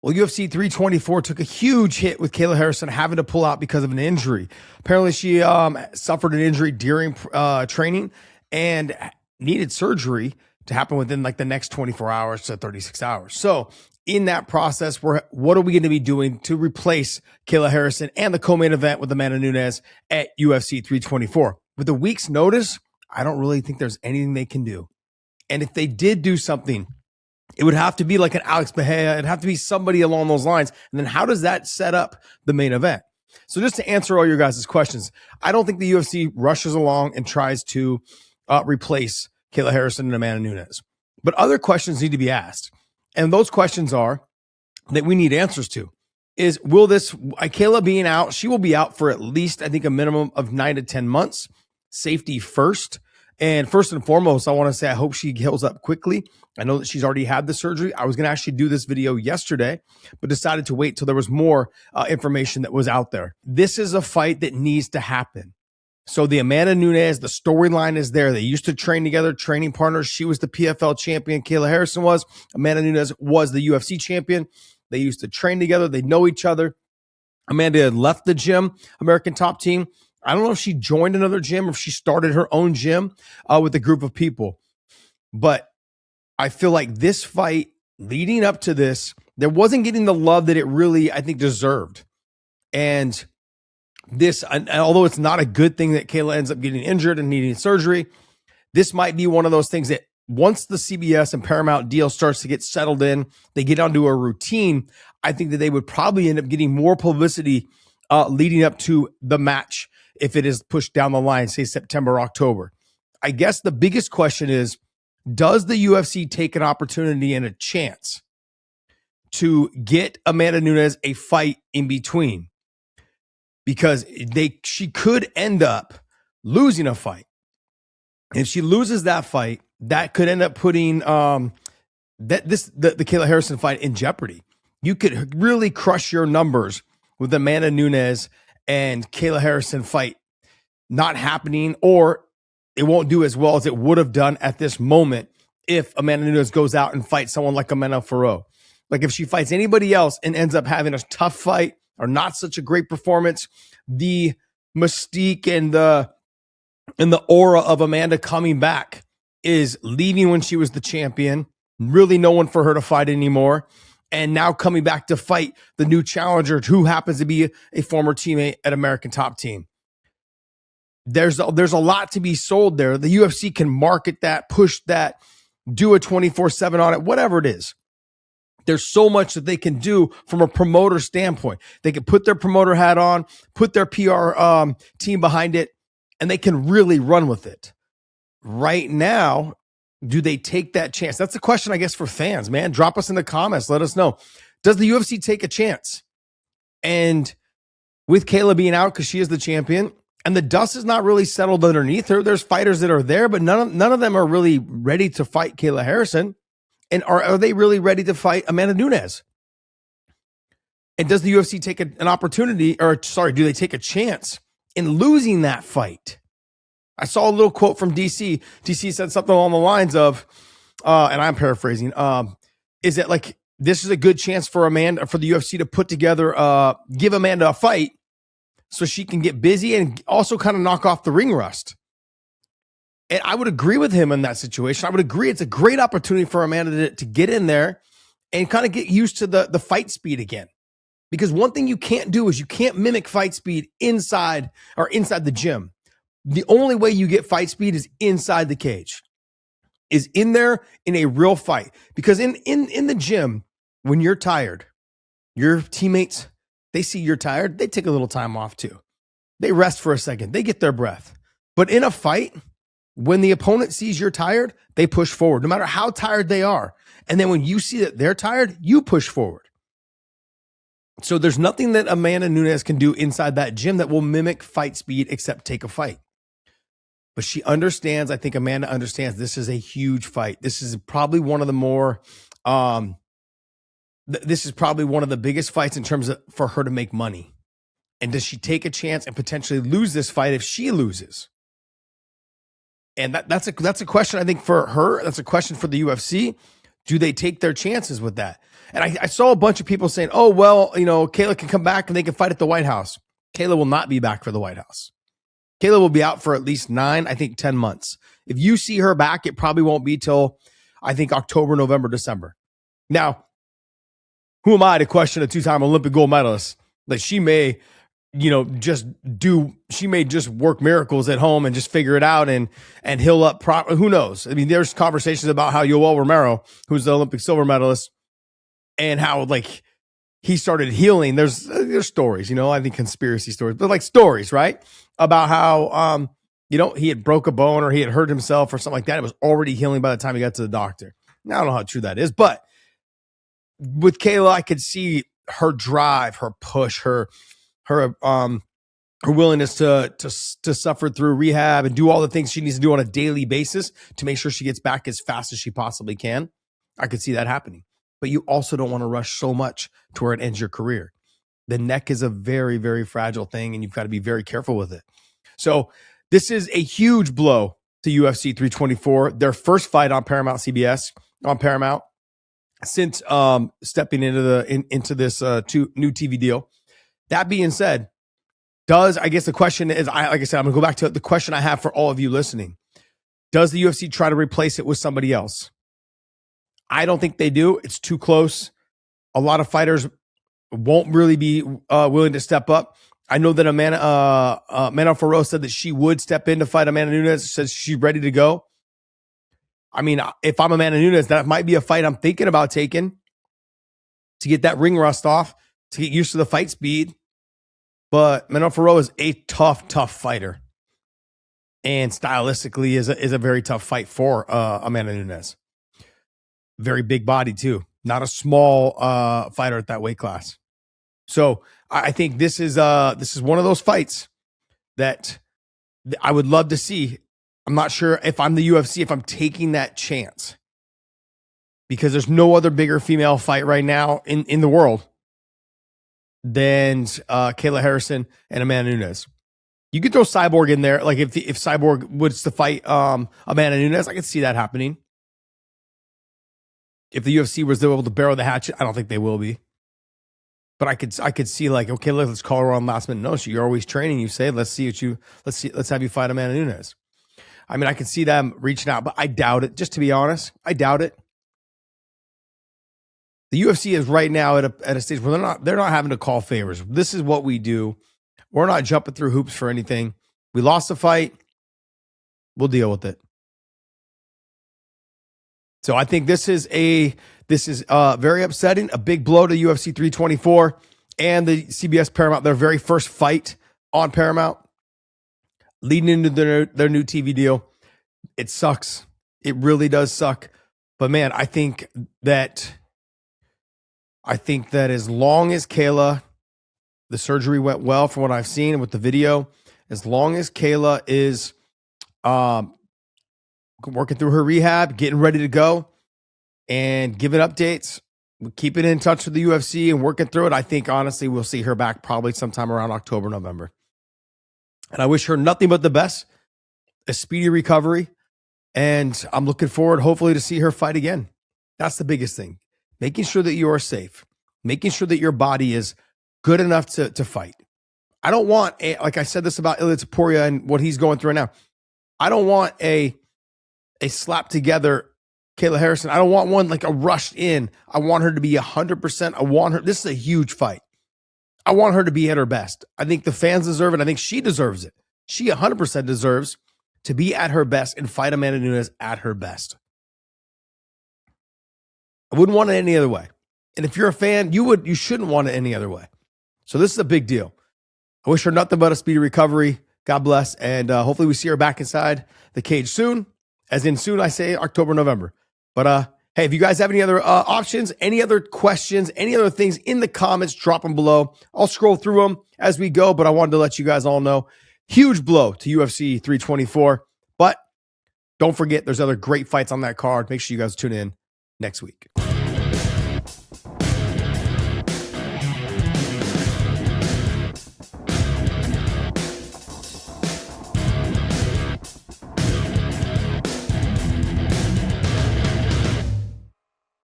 Well, UFC 324 took a huge hit with Kayla Harrison having to pull out because of an injury. Apparently, she suffered an injury during training and needed surgery to happen within like the next 24 hours to 36 hours. So, in that process, what are we going to be doing to replace Kayla Harrison and the co-main event with Amanda Nunes at UFC 324? With a week's notice, I don't really think there's anything they can do. And if they did do something, it would have to be like an Alex Bahia. It'd have to be somebody along those lines. And then how does that set up the main event? So just to answer all your guys' questions, I don't think the UFC rushes along and tries to replace Kayla Harrison and Amanda Nunes. But other questions need to be asked. And those questions are that we need answers to. Is will this, Kayla being out, she will be out for at least, I think, a minimum of 9 to 10 months. Safety first. And first and foremost, I want to say I hope she heals up quickly. I know that she's already had the surgery. I was going to actually do this video yesterday, but decided to wait till there was more information that was out there. This is a fight that needs to happen. So the Amanda Nunes, the storyline is there. They used to train together, training partners. She was the PFL champion. Kayla Harrison was. Amanda Nunes was the UFC champion. They used to train together. They know each other. Amanda had left the gym, American Top Team. I don't know if she joined another gym or if she started her own gym with a group of people. But I feel like this fight leading up to this, there wasn't getting the love that it really, I think, deserved. And this, although it's not a good thing that Kayla ends up getting injured and needing surgery, this might be one of those things that once the CBS and Paramount deal starts to get settled in, they get onto a routine, I think that they would probably end up getting more publicity leading up to the match if it is pushed down the line, say September, October. I guess the biggest question is, does the UFC take an opportunity and a chance to get Amanda Nunes a fight in between? Because she could end up losing a fight. If she loses that fight, that could end up putting the Kayla Harrison fight in jeopardy. You could really crush your numbers with Amanda Nunes and Kayla Harrison fight not happening, or it won't do as well as it would have done at this moment if Amanda Nunes goes out and fights someone like Amanda Ferro. Like if she fights anybody else and ends up having a tough fight or not such a great performance, the mystique and the aura of Amanda coming back is leaving when she was the champion, really no one for her to fight anymore, and now coming back to fight the new challenger who happens to be a former teammate at American Top Team. There's a lot to be sold there. The UFC can market that, push that, do a 24/7 on it, whatever it is. There's so much that they can do from a promoter standpoint. They can put their promoter hat on, put their PR team behind it, and they can really run with it. Right now, do they take that chance? That's a question, I guess, for fans, man. Drop us in the comments. Let us know. Does the UFC take a chance? And with Kayla being out because she is the champion, and the dust is not really settled underneath her, there's fighters that are there, but none of them are really ready to fight Kayla Harrison. And are they really ready to fight Amanda Nunes? And does the UFC take an opportunity, do they take a chance in losing that fight? I saw a little quote from DC. DC said something along the lines of, and I'm paraphrasing, is that like, this is a good chance for the UFC to put together, give Amanda a fight so she can get busy and also kind of knock off the ring rust. And I would agree with him in that situation. I would agree it's a great opportunity for Amanda to get in there and kind of get used to the fight speed again. Because one thing you can't do is you can't mimic fight speed inside the gym. The only way you get fight speed is inside the cage, is in there in a real fight. Because in the gym, when you're tired, your teammates, they see you're tired, they take a little time off too. They rest for a second, they get their breath. But in a fight, when the opponent sees you're tired, they push forward, no matter how tired they are. And then when you see that they're tired, you push forward. So there's nothing that Amanda Nunes can do inside that gym that will mimic fight speed except take a fight. But she understands, I think Amanda understands, this is a huge fight. This is probably one of the more, this is probably one of the biggest fights in terms of for her to make money. And does she take a chance and potentially lose this fight if she loses? And that's a question, I think, for her. That's a question for the UFC. Do they take their chances with that? And I saw a bunch of people saying, oh, well, Kayla can come back and they can fight at the White House. Kayla will not be back for the White House. Kayla will be out for at least 10 months. If you see her back, it probably won't be till, I think, October, November, December. Now, who am I to question a 2-time Olympic gold medalist? Like, she may, she may just work miracles at home and just figure it out and heal up. Who knows? I mean, there's conversations about how Yoel Romero, who's the Olympic silver medalist, and how, like, he started healing. There's stories, I think conspiracy stories, but like stories, right? About how, he had broke a bone or he had hurt himself or something like that. It was already healing by the time he got to the doctor. Now, I don't know how true that is, but with Kayla, I could see her drive, her push, her willingness to suffer through rehab and do all the things she needs to do on a daily basis to make sure she gets back as fast as she possibly can. I could see that happening. But you also don't want to rush so much to where it ends your career. The neck is a very, very fragile thing, and you've got to be very careful with it. So this is a huge blow to UFC 324. Their first fight on Paramount CBS, on Paramount, since stepping into this new TV deal. That being said, I guess the question is, like I said, I'm going to go back to the question I have for all of you listening. Does the UFC try to replace it with somebody else? I don't think they do. It's too close. A lot of fighters won't really be willing to step up. I know that Amanda Ferro said that she would step in to fight Amanda Nunes, says she's ready to go. I mean, if I'm Amanda Nunes, that might be a fight I'm thinking about taking to get that ring rust off, to get used to the fight speed. But Amanda Ferro is a tough fighter. And stylistically is a very tough fight for Amanda Nunes. Very big body too. Not a small fighter at that weight class. So I think this is one of those fights that I would love to see. I'm not sure if I'm the UFC, if I'm taking that chance, because there's no other bigger female fight right now in the world than Kayla Harrison and Amanda Nunes. You could throw Cyborg in there. Like if Cyborg was to fight Amanda Nunes, I could see that happening. If the UFC was able to barrel the hatchet, I don't think they will be. But I could see, like, okay, let's call her on last minute notice. You're always training. You say, let's have you fight Amanda Nunes. I mean, I could see them reaching out, but I doubt it. Just to be honest, I doubt it. The UFC is right now at a stage where they're not having to call favors. This is what we do. We're not jumping through hoops for anything. We lost the fight. We'll deal with it. So I think this is very upsetting, a big blow to UFC 324 and the CBS Paramount, their very first fight on Paramount, leading into their new TV deal. It sucks. It really does suck. But man, I think that as long as Kayla, the surgery went well from what I've seen and with the video, as long as Kayla is working through her rehab, getting ready to go, and giving updates, keeping in touch with the UFC and working through it, I think, honestly, we'll see her back probably sometime around October, November. And I wish her nothing but the best, a speedy recovery, and I'm looking forward, hopefully, to see her fight again. That's the biggest thing. Making sure that you are safe, making sure that your body is good enough to fight. I don't want like I said this about Ilia Topuria and what he's going through right now. I don't want a slap together Kayla Harrison. I don't want one like a rushed in. I want her to be 100%. This is a huge fight. I want her to be at her best. I think the fans deserve it. I think she deserves it. She 100% deserves to be at her best and fight Amanda Nunes at her best. I wouldn't want it any other way. And if you're a fan, you shouldn't want it any other way. So this is a big deal. I wish her nothing but a speedy recovery. God bless. And hopefully we see her back inside the cage soon. As in soon, I say October, November. But hey, if you guys have any other options, any other questions, any other things in the comments, drop them below. I'll scroll through them as we go, but I wanted to let you guys all know. Huge blow to UFC 324. But don't forget, there's other great fights on that card. Make sure you guys tune in next week.